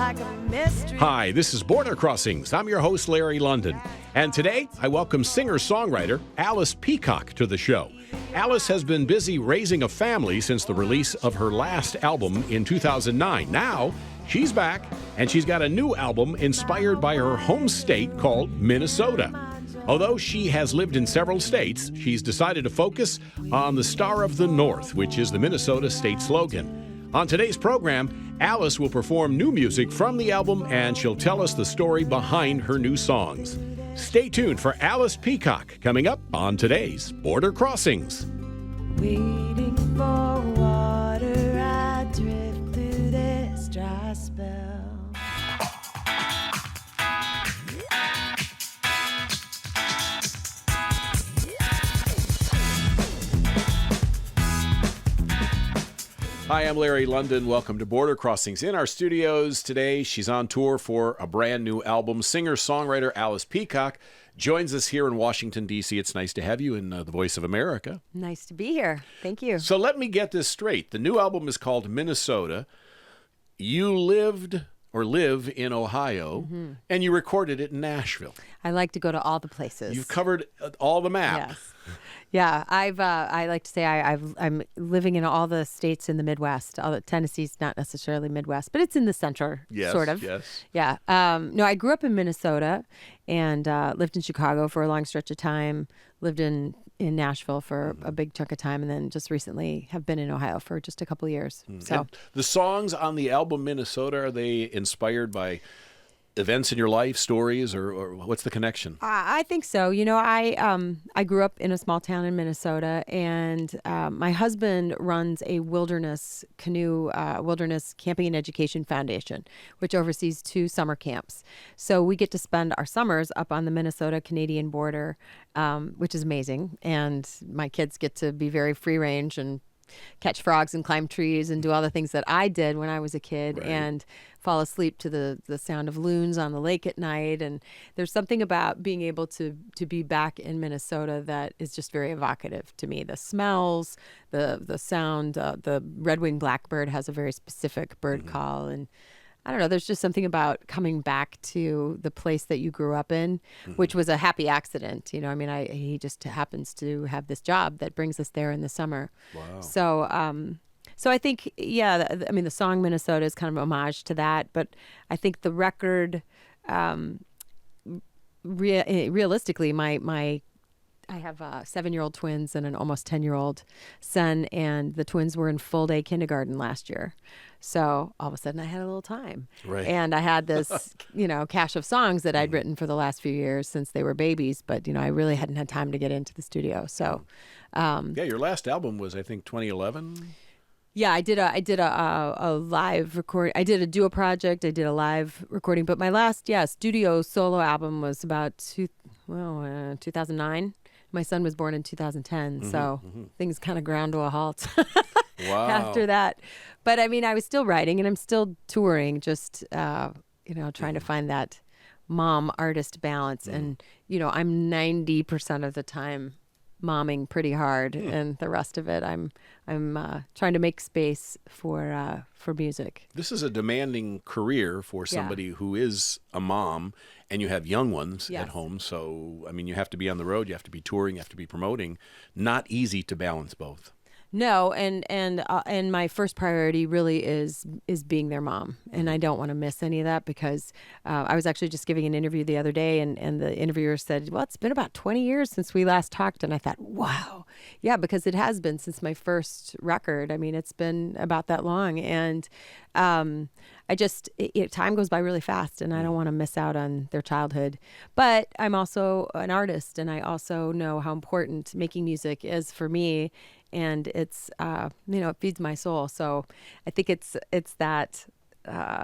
like a mystery. Hi, this is Border Crossings. I'm your host, Larry London. And today, I welcome singer-songwriter Alice Peacock to the show. Alice has been busy raising a family since the release of her last album in 2009. Now, she's back, and she's got a new album inspired by her home state called Minnesota. Although she has lived in several states, she's decided to focus on the Star of the North, which is the Minnesota state slogan. On today's program, Alice will perform new music from the album, and she'll tell us the story behind her new songs. Stay tuned for Alice Peacock coming up on today's Border Crossings. Waiting for water, I drift through this dry spell. Hi, I'm Larry London. Welcome to Border Crossings. In our studios today, she's on tour for a brand new album. Singer-songwriter Alice Peacock joins us here in Washington, D.C. It's nice to have you in the Voice of America. Nice to be here. Thank you. So let me get this straight. The new album is called Minnesota. You lived or live in Ohio, and you recorded it in Nashville. I like to go to all the places. You've covered all the map. Yes. Yeah, I like to say I'm living in all the states in the Midwest. Tennessee's not necessarily Midwest, but it's in the center, Yes, sort of. yes. Yeah. No, I grew up in Minnesota and lived in Chicago for a long stretch of time. Lived in Nashville for a big chunk of time, and then just recently have been in Ohio for just a couple years. So And the songs on the album Minnesota, are they inspired by events in your life, stories, or what's the connection? I think so. You know, I grew up in a small town in Minnesota, and my husband runs a wilderness camping and education foundation, which oversees 2 summer camps. So we get to spend our summers up on the Minnesota-Canadian border, which is amazing. And my kids get to be very free range and catch frogs and climb trees and do all the things that I did when I was a kid, Right. and fall asleep to the sound of loons on the lake at night. And there's something about being able to be back in Minnesota that is just very evocative to me. The smells, the sound, the red-winged blackbird has a very specific bird call, and I don't know, there's just something about coming back to the place that you grew up in, which was a happy accident. You know, I mean, he just happens to have this job that brings us there in the summer. Wow. So I think, I mean, the song Minnesota is kind of homage to that, but I think the record, realistically, I have 7-year-old twins and an almost 10-year-old son, and the twins were in full-day kindergarten last year. So all of a sudden I had a little time. Right. And I had this, cache of songs that I'd written for the last few years since they were babies, but, I really hadn't had time to get into the studio. So, Your last album was, I think, 2011? yeah, I did a live record. I did a duo project. I did a live recording, but my last studio solo album was about 2009. My son was born in 2010, so things kind of ground to a halt Wow. after that. But I mean, I was still writing and I'm still touring, just trying to find that mom artist balance. And I'm 90% of the time momming pretty hard, and the rest of it I'm trying to make space for music. This is a demanding career for somebody who is a mom, and you have young ones Yes. at home. So, I mean, you have to be on the road, you have to be touring, you have to be promoting. Not easy to balance both. No, and my first priority really is being their mom, and I don't want to miss any of that, because I was actually just giving an interview the other day, and the interviewer said, well, it's been about 20 years since we last talked, and I thought, wow, yeah, because it has been since my first record. I mean, it's been about that long, and time goes by really fast, and I don't want to miss out on their childhood. But I'm also an artist, and I also know how important making music is for me. And it's, it feeds my soul. So I think it's that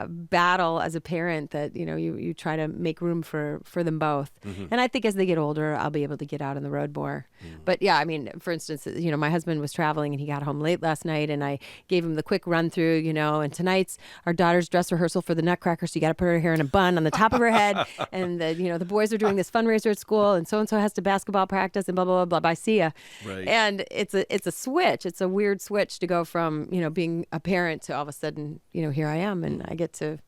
battle as a parent that, you try to make room for them both. And I think as they get older, I'll be able to get out on the road more. But yeah, I mean, for instance, my husband was traveling and he got home late last night, and I gave him the quick run through, and tonight's our daughter's dress rehearsal for the Nutcracker. So you got to put her hair in a bun on the top of her head. And the boys are doing this fundraiser at school, and so has to basketball practice, and blah, blah, blah, blah. Bye, see ya. Right. And it's a switch. It's a weird switch to go from, being a parent to all of a sudden, here I am, and I get to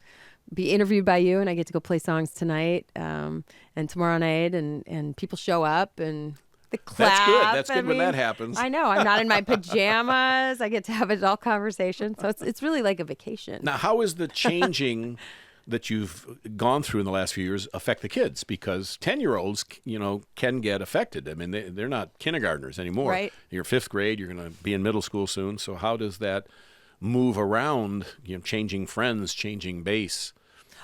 be interviewed by you, and I get to go play songs tonight and tomorrow night, and people show up and the clap. That's good. That's good when that happens. I know. I'm not in my pajamas. I get to have adult conversation. So it's really like a vacation. Now, how is the changing that you've gone through in the last few years affect the kids? Because 10-year-olds, can get affected. I mean, they're not kindergartners anymore. Right. You're 5th grade. You're going to be in middle school soon. So how does that move around, changing friends, changing bass?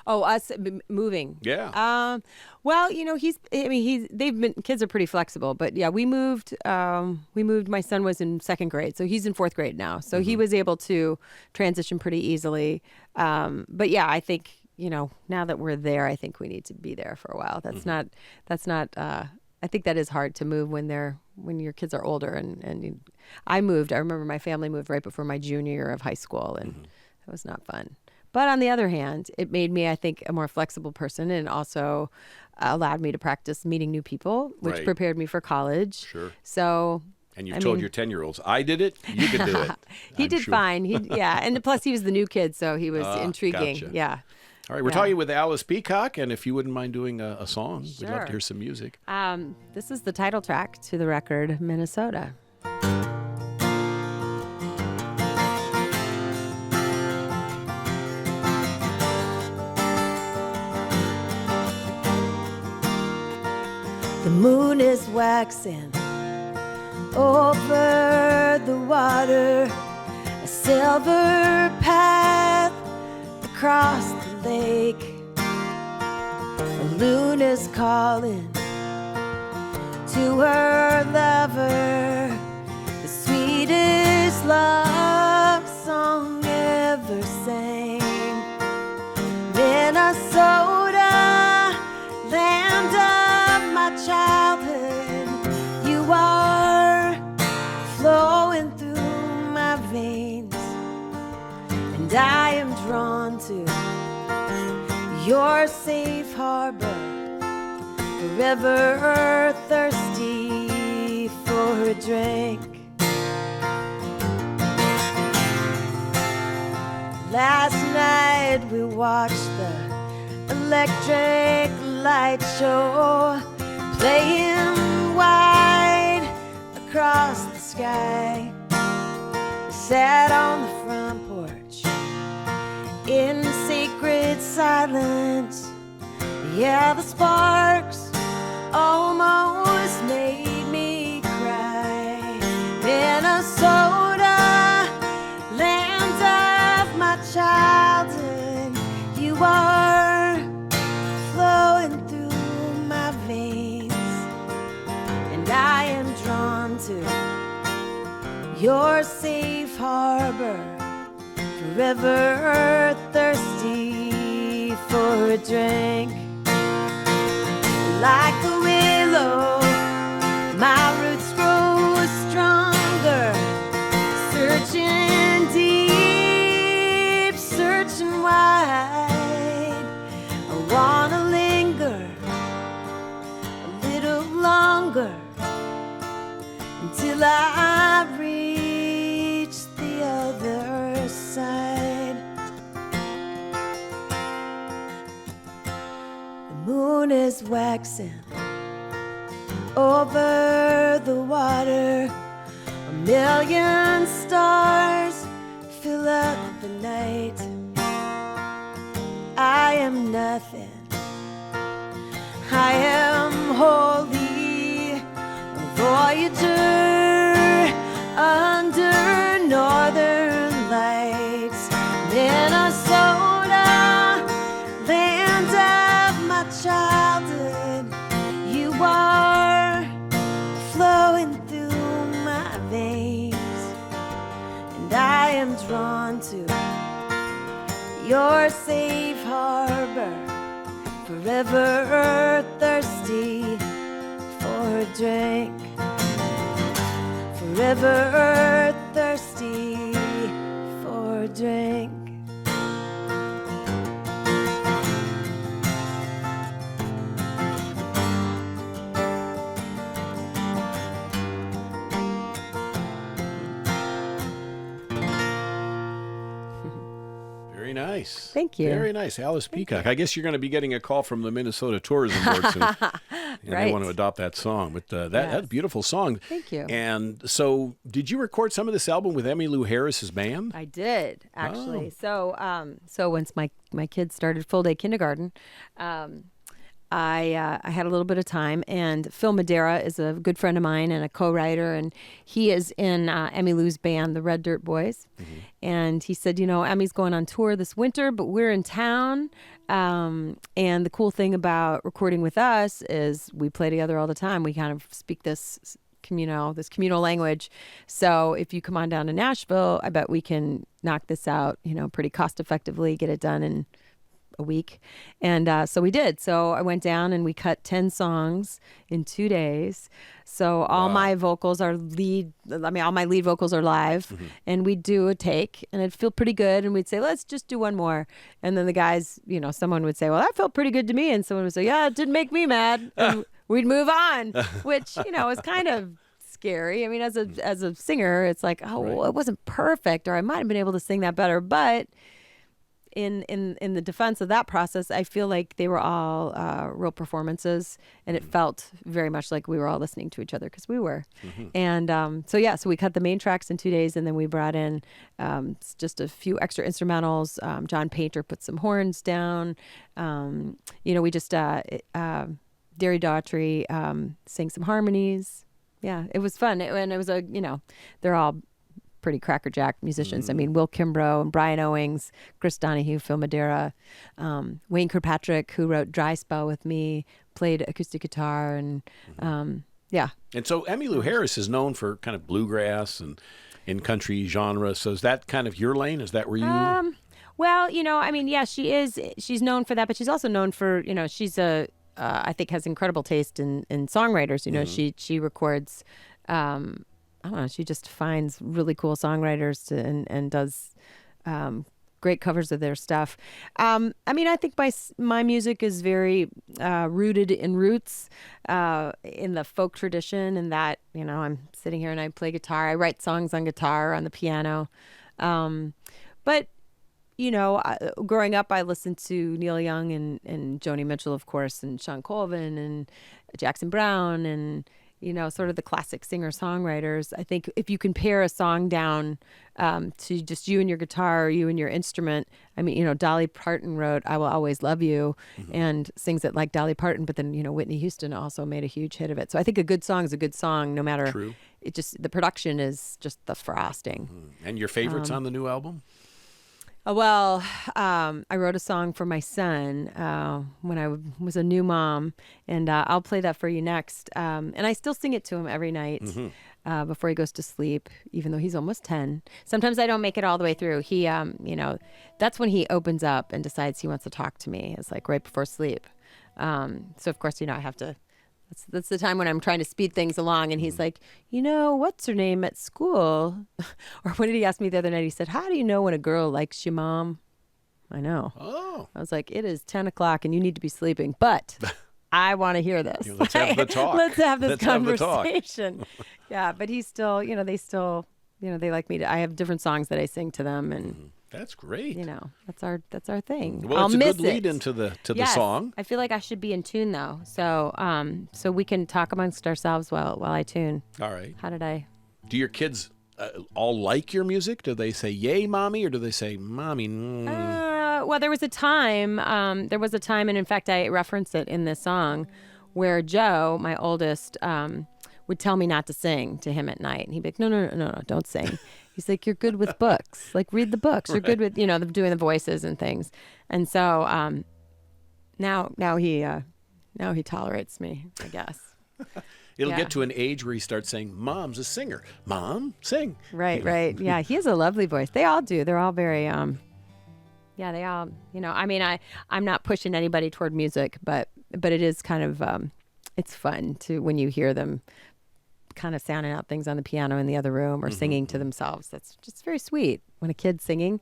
Oh, us moving. Yeah. Well, kids are pretty flexible, but yeah, we moved. My son was in 2nd grade, so he's in 4th grade now. So he was able to transition pretty easily. But yeah, I think, now that we're there, I think we need to be there for a while. That's not, I think that is hard to move when your kids are older. And I moved. I remember my family moved right before my junior year of high school, and it was not fun. But on the other hand, it made me, I think, a more flexible person, and also allowed me to practice meeting new people, which Right. prepared me for college. Sure. So, And you've told your 10-year-olds, I did it, you could do it. he I'm did sure. fine. And plus he was the new kid, so he was intriguing. Gotcha. Yeah. All right, we're Yeah. talking with Alice Peacock, and if you wouldn't mind doing a song, we'd love Sure. to hear some music. This is the title track to the record, Minnesota. The moon is waxing over the water, a silver path across the lake. A loon is calling to her lover, the sweetest love song ever sang. Minnesota, land of my childhood, you are flowing through my veins, and I am drawn to your safe harbor, forever thirsty for a drink. Last night we watched the electric light show, playing wide across the sky. Sat on the front porch in sacred silence. Yeah, the sparks almost made me cry. Minnesota, land of my childhood, you are flowing through my veins, and I am drawn to your safe harbor, forever thirsty for a drink. Like the willow, my roots grow stronger, searching deep, searching wide. I wanna linger a little longer until I reach the other side. The moon is waxing over the water. A million stars fill up the night. I am nothing, I am holy, a voyager under northern lights. Minnesota, land of my childhood, you are flowing through my veins, and I am drawn to your safe harbor, forever thirsty for a drink, forever thirsty for a drink. Very nice. Thank you. Very nice. Alice Peacock. I guess you're going to be getting a call from the Minnesota Tourism Board soon. And they Right. want to adopt that song. But that's a beautiful song. Thank you. And so did you record some of this album with Emmylou Harris's band? I did, actually. Oh. So once my kids started full day kindergarten, I had a little bit of time, and Phil Madera is a good friend of mine and a co-writer, and he is in Emmylou's band, the Red Dirt Boys. And he said, Emmy's going on tour this winter, but we're in town. And the cool thing about recording with us is we play together all the time. We kind of speak this communal language. So if you come on down to Nashville, I bet we can knock this out, pretty cost effectively, get it done in a week. And so we did. So I went down and we cut 10 songs in 2 days. So all my vocals are all my lead vocals are live, and we'd do a take and it'd feel pretty good. And we'd say, let's just do one more. And then the guys, someone would say, well, that felt pretty good to me. And someone would say, yeah, it didn't make me mad. And we'd move on, which, is kind of scary. I mean, as a singer, it's like, well, it wasn't perfect, or I might have been able to sing that better. But in the defense of that process, I feel like they were all real performances, and it felt very much like we were all listening to each other, because we were. And so we cut the main tracks in 2 days, and then we brought in just a few extra instrumentals. John Painter put some horns down. We just Derry Daughtry sang some harmonies. Yeah, it was fun. And it was they're all pretty crackerjack musicians. I mean, Will Kimbrough and Brian Owings, Chris Donahue, Phil Madera, Wayne Kirkpatrick, who wrote Dry Spell with me, played acoustic guitar, and yeah. And so Emmylou Harris is known for kind of bluegrass and in country genre. So is that kind of your lane? Is that where you... Well, she is. She's known for that, but she's also known for, she's I think has incredible taste in songwriters. She records, I don't know, she just finds really cool songwriters and does great covers of their stuff. I think my music is very rooted in roots, in the folk tradition, and that, I'm sitting here and I play guitar. I write songs on guitar, on the piano. But growing up, I listened to Neil Young and Joni Mitchell, of course, and Sean Colvin and Jackson Browne, and sort of the classic singer-songwriters. I think if you can pare a song down to just you and your guitar, or you and your instrument. I mean, Dolly Parton wrote "I Will Always Love You" and sings it like Dolly Parton, but then Whitney Houston also made a huge hit of it. So I think a good song is a good song, no matter. True. It just, the production is just the frosting. And your favorites on the new album? Well, I wrote a song for my son when I was a new mom, and I'll play that for you next. And I still sing it to him every night before he goes to sleep, even though he's almost 10. Sometimes I don't make it all the way through. He, that's when he opens up and decides he wants to talk to me. It's like right before sleep. So, of course, I have to... That's the time when I'm trying to speed things along, and he's like, what's her name at school? Or what did he ask me the other night? He said, how do you know when a girl likes you, Mom? I know. Oh. I was like, it is 10 o'clock and you need to be sleeping, but I want to hear this. Let's have the talk. Let's have this Let's have the talk. conversation. Yeah, but he's still, they like me to, I have different songs that I sing to them, and That's great. That's our thing. Well, I'll it's a miss good lead it. into the Yes, song. I feel like I should be in tune though, so we can talk amongst ourselves while I tune. All right. How did I? Do your kids all like your music? Do they say "Yay, mommy," or do they say "Mommy"? Well, there was a time, and in fact, I reference it in this song, where Joe, my oldest, would tell me not to sing to him at night, and he'd be like, "No, don't sing." He's like, "You're good with books. Like, read the books. You're good with, doing the voices and things." And so now he tolerates me, I guess. It'll Yeah. get to an age where he starts saying, "Mom's a singer. Mom, sing." Right. Yeah, he has a lovely voice. They all do. They're all very, yeah, they all, I'm not pushing anybody toward music, but it is kind of, it's fun to, when you hear them kind of sounding out things on the piano in the other room or singing to themselves. That's just very sweet when a kid's singing,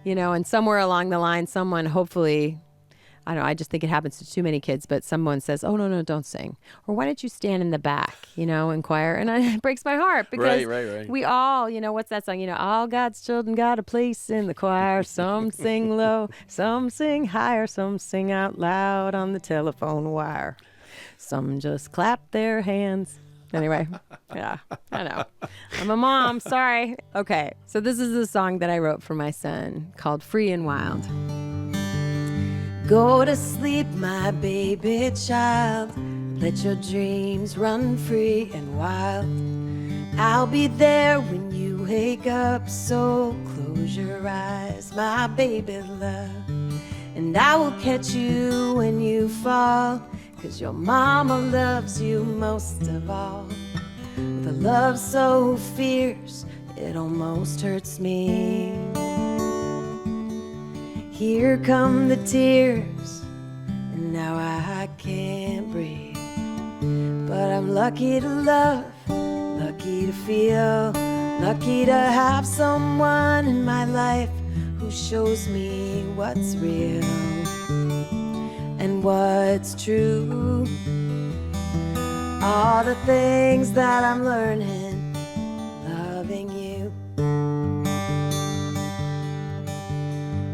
and somewhere along the line, someone hopefully I don't know. I just think it happens to too many kids. But someone says, "Oh no, don't sing," or "Why don't you stand in the back, and choir?" And it breaks my heart because Right. we all, what's that song? All God's children got a place in the choir. Some sing low, some sing higher, some sing out loud on the telephone wire. Some just clap their hands. Anyway, yeah, I know. I'm a mom. Sorry. Okay, so this is a song that I wrote for my son called "Free and Wild." Go to sleep, my baby child. Let your dreams run free and wild. I'll be there when you wake up, so close your eyes, my baby love. And I will catch you when you fall, 'cause your mama loves you most of all. With a love so fierce, it almost hurts me. Here come the tears, and now I can't breathe. But I'm lucky to love, lucky to feel, lucky to have someone in my life who shows me what's real and what's true. All the things that I'm learning, loving you.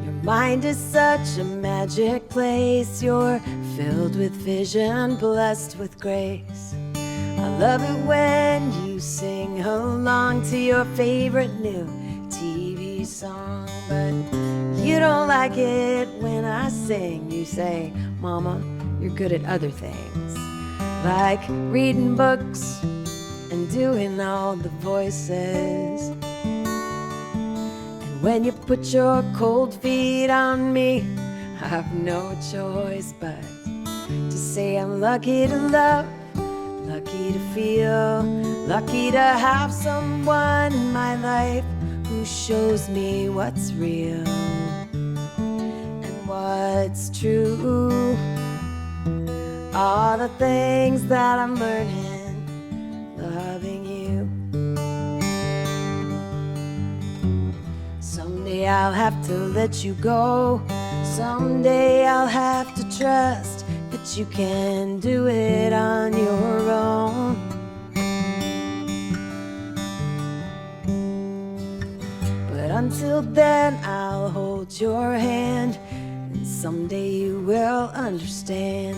Your mind is such a magic place. You're filled with vision, blessed with grace. I love it when you sing along to your favorite new TV song. But you don't like it when I sing. You say, "Mama, you're good at other things, like reading books and doing all the voices. And when you put your cold feet on me, I have no choice but to say I'm lucky to love, lucky to feel, lucky to have someone in my life who shows me what's real and what's true. All the things that I'm learning, loving you. Someday I'll have to let you go. Someday I'll have to trust that you can do it on your own. But until then, I'll hold your hand, and someday you will understand.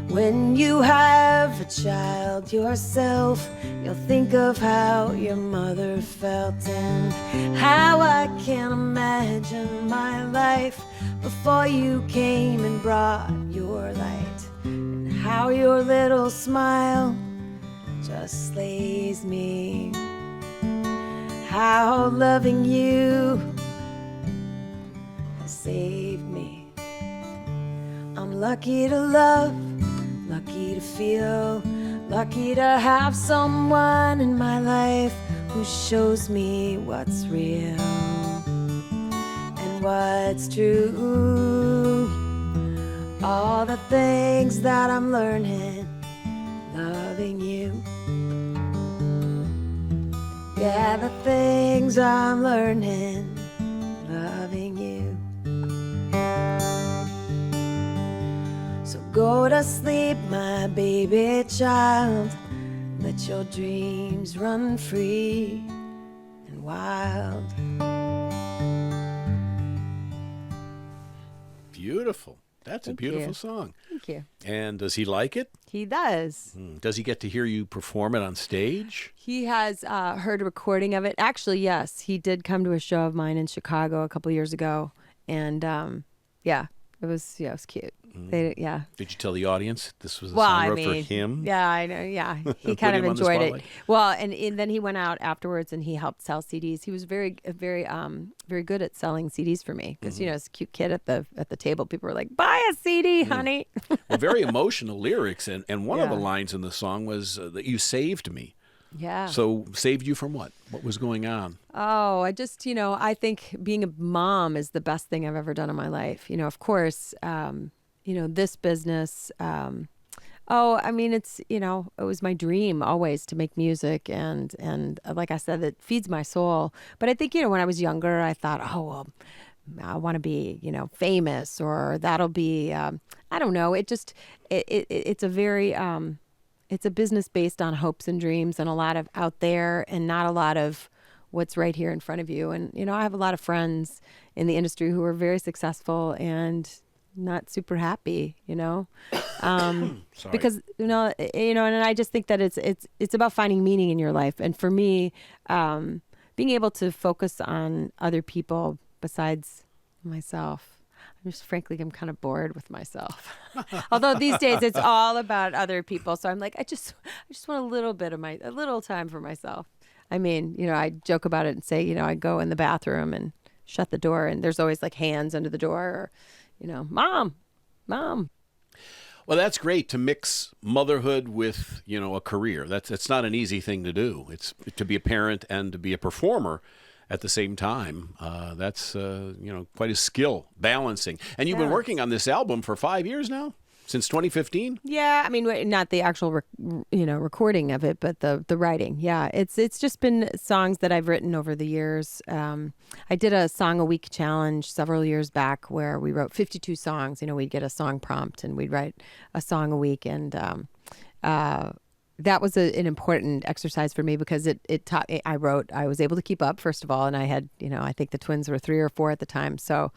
When you have a child yourself, you'll think of how your mother felt and how I can't imagine my life before you came and brought your light, and how your little smile just slays me. How loving you has saved me. I'm lucky to love, lucky to feel, lucky to have someone in my life who shows me what's real and what's true. All the things that I'm learning, loving you. Yeah, the things I'm learning, loving you. So go to sleep, my baby child. Let your dreams run free and wild. Beautiful. That's a Thank beautiful you. song. Thank you. And does he like it? He does. Does he get to hear you perform it on stage? He has heard a recording of it. Actually, yes, he did come to a show of mine in Chicago a couple years ago, and it was cute. Yeah. Did you tell the audience this was a Well, song I wrote mean, for him? yeah, I know. Yeah, he Put kind of him on the enjoyed it. spotlight? Well, and then he went out afterwards and he helped sell CDs. He was very good at selling CDs for me because as a cute kid at the table, people were like, "Buy a CD, honey." Well, very emotional lyrics, and one of the Yeah. lines in the song was that you saved me. Yeah. So saved you from what? What was going on? Oh, I just, I think being a mom is the best thing I've ever done in my life. Of course, this business, it's, it was my dream always to make music. And like I said, it feeds my soul. But I think, when I was younger, I thought, oh, well, I want to be, famous, or that'll be, I don't know. It's a very, it's a business based on hopes and dreams, and a lot of out there and not a lot of what's right here in front of you. And, I have a lot of friends in the industry who are very successful and not super happy, because, and I just think that it's about finding meaning in your life. And for me, being able to focus on other people besides myself. I'm kind of bored with myself. Although these days it's all about other people. So I'm like, I just want a little time for myself. I mean, I joke about it and say, I go in the bathroom and shut the door, and there's always like hands under the door, or, mom. Well, that's great to mix motherhood with, a career. It's not an easy thing to do. It's to be a parent and to be a performer at the same time. That's quite a skill balancing. And you've been working on this album for 5 years now, since 2015. Yeah, I mean, not the actual recording of it, but the writing. Yeah, it's just been songs that I've written over the years. I did a song a week challenge several years back where we wrote 52 songs. We'd get a song prompt and we'd write a song a week, and that was an important exercise for me because it taught me. I was able to keep up, first of all, and I had, I think the twins were 3 or 4 at the time. So,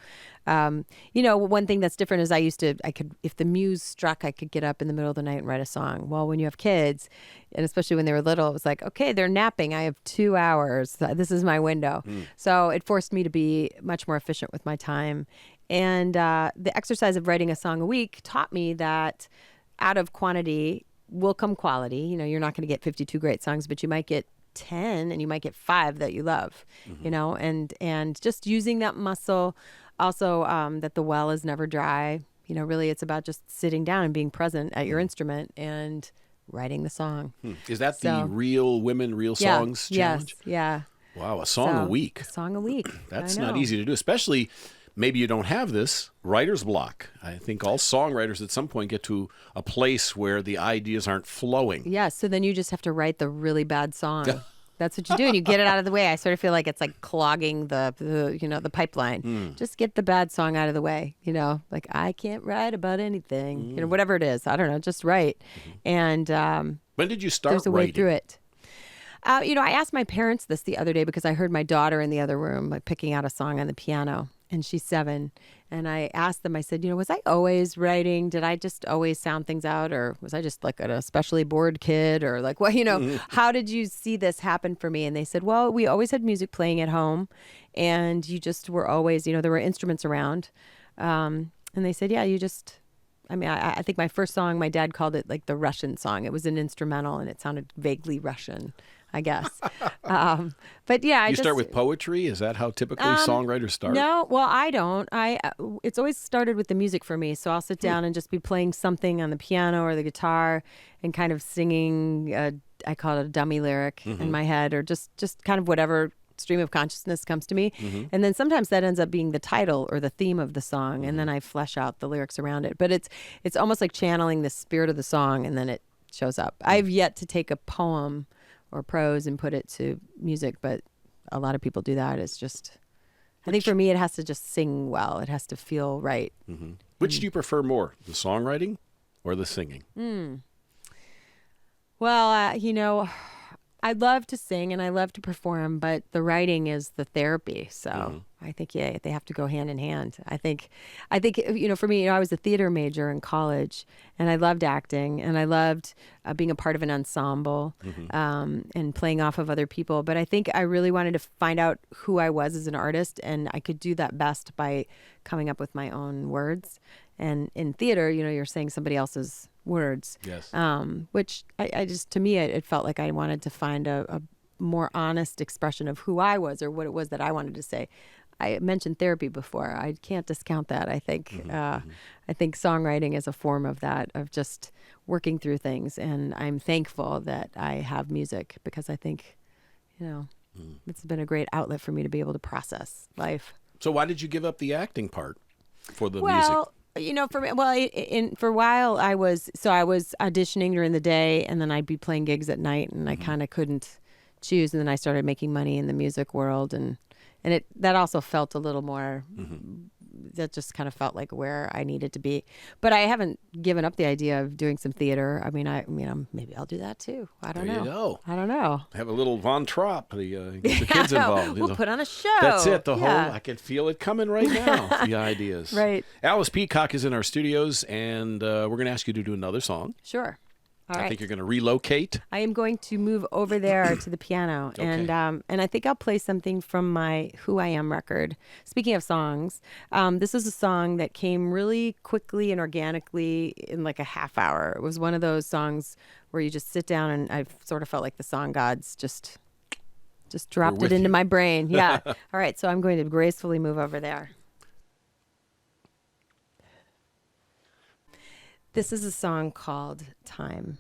one thing that's different is I could, if the muse struck, I could get up in the middle of the night and write a song. Well, when you have kids, and especially when they were little, it was like, okay, they're napping. I have 2 hours. This is my window. So it forced me to be much more efficient with my time. And the exercise of writing a song a week taught me that out of quantity will come quality. You're not going to get 52 great songs, but you might get 10, and you might get 5 that you love, and just using that muscle. Also, that the well is never dry. Really it's about just sitting down and being present at your instrument and writing the song. Is that the Real Women, Real Songs challenge? Yes, yeah. Wow, a song a week. A song a week. That's not easy to do, especially maybe you don't have this writer's block. I think all songwriters at some point get to a place where the ideas aren't flowing. Yeah, so then you just have to write the really bad song. That's what you do, and you get it out of the way. I sort of feel like it's like clogging the pipeline. Just get the bad song out of the way. Like I can't write about anything. Whatever it is. I don't know. Just write. And when did you start there's a writing? way through it. I asked my parents this the other day because I heard my daughter in the other room like picking out a song on the piano, and she's 7. And I asked them, I said, was I always writing? Did I just always sound things out? Or was I just like an especially bored kid? Or like, how did you see this happen for me? And they said, well, we always had music playing at home, and you just were always, there were instruments around. And they said, yeah, I think my first song, my dad called it like the Russian song. It was an instrumental, and it sounded vaguely Russian, I guess. But yeah, you start with poetry? Is that how typically songwriters start? No, well, I don't. It's always started with the music for me. So I'll sit down and just be playing something on the piano or the guitar and kind of singing, I call it a dummy lyric in my head, or just kind of whatever stream of consciousness comes to me. And then sometimes that ends up being the title or the theme of the song. And then I flesh out the lyrics around it. But it's almost like channeling the spirit of the song, and then it shows up. I've yet to take a poem or prose and put it to music, but a lot of people do that. It's just, I think for me, it has to just sing well. It has to feel right. Which do you prefer more, the songwriting or the singing? Well, I love to sing and I love to perform, but the writing is the therapy. So I think, they have to go hand in hand. I think, for me, I was a theater major in college, and I loved acting, and I loved being a part of an ensemble and playing off of other people. But I think I really wanted to find out who I was as an artist, and I could do that best by coming up with my own words. And in theater, you're saying somebody else's words. Yes. Which I just, to me, it felt like I wanted to find a more honest expression of who I was or what it was that I wanted to say. I mentioned therapy before. I can't discount that. I think I think songwriting is a form of that, of just working through things. And I'm thankful that I have music, because I think, it's been a great outlet for me to be able to process life. So why did you give up the acting part for the music? Well, for me, for a while I was auditioning during the day, and then I'd be playing gigs at night, and I kind of couldn't choose. And then I started making money in the music world, and and that also felt a little more. That just kind of felt like where I needed to be. But I haven't given up the idea of doing some theater. I mean, maybe I'll do that too. I don't know. There you go. I don't know. Have a little Von Trapp, get the kids involved. We'll put on a show. That's it. The Yeah. whole, I can feel it coming right now, the ideas. Right. Alice Peacock is in our studios, and we're going to ask you to do another song. Sure. All I right. think you're going to relocate. I am going to move over there to the piano, Okay. and I think I'll play something from my Who I Am record. Speaking of songs, this is a song that came really quickly and organically in like a half hour. It was one of those songs where you just sit down, and I sort of felt like the song gods just dropped with it into you. my brain. Yeah. All right, so I'm going to gracefully move over there. This is a song called Time.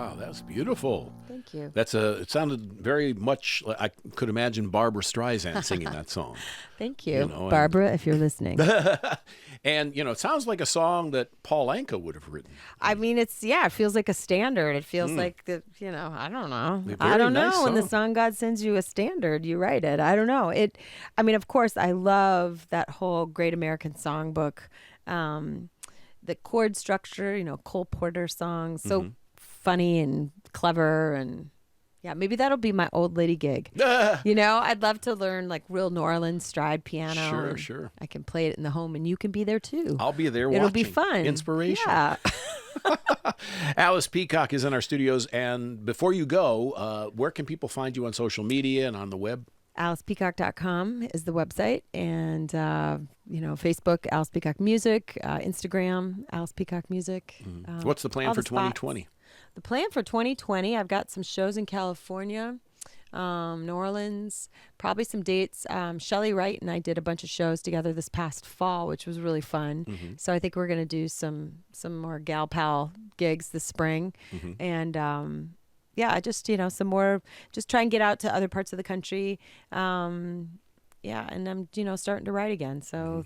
Wow, that's beautiful. Thank you. It sounded very much like I could imagine Barbara Streisand singing that song. Thank you, know, and- Barbara, if you're listening. And, it sounds like a song that Paul Anka would have written. I mean, it feels like a standard. It feels like I don't know. A I very don't nice know. When the song. song God sends you a standard, you write it. I don't know. I mean, of course, I love that whole Great American Songbook. The chord structure, Cole Porter songs, so funny and clever, and yeah, maybe that'll be my old lady gig. I'd love to learn like real New Orleans stride piano. Sure, and sure. I can play it in the home, and you can be there too. I'll be there It'll watching. be fun. Inspiration. Yeah. Alice Peacock is in our studios. And before you go, where can people find you on social media and on the web? AlicePeacock.com is the website, and Facebook, Alice Peacock Music, Instagram, Alice Peacock Music. What's the plan all for the spots. 2020? The plan for 2020, I've got some shows in California, New Orleans, probably some dates. Shelley Wright and I did a bunch of shows together this past fall, which was really fun. So I think we're going to do some more Gal Pal gigs this spring, and I just some more. Just try and get out to other parts of the country. And I'm starting to write again. So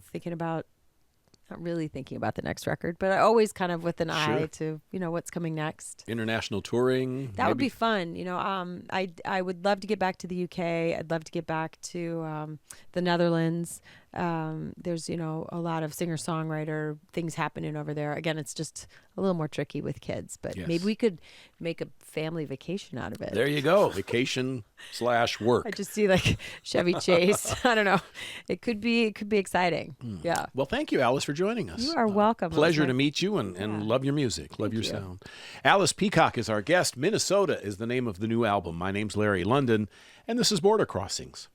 not really thinking about the next record, but I always kind of with an eye to what's coming next. International touring. That would be fun. I would love to get back to the UK. I'd love to get back to the Netherlands. There's a lot of singer-songwriter things happening over there. Again, it's just a little more tricky with kids, but Yes. maybe we could make a family vacation out of it. There you go. Vacation/work. I just see like Chevy Chase. I don't know. It could be exciting. Yeah. Well, thank you, Alice, for joining us. You are welcome. It was Pleasure my- to meet you and love your music. Love your you. sound. Alice Peacock is our guest. Minnesota is the name of the new album. My name's Larry London, and this is Border Crossings.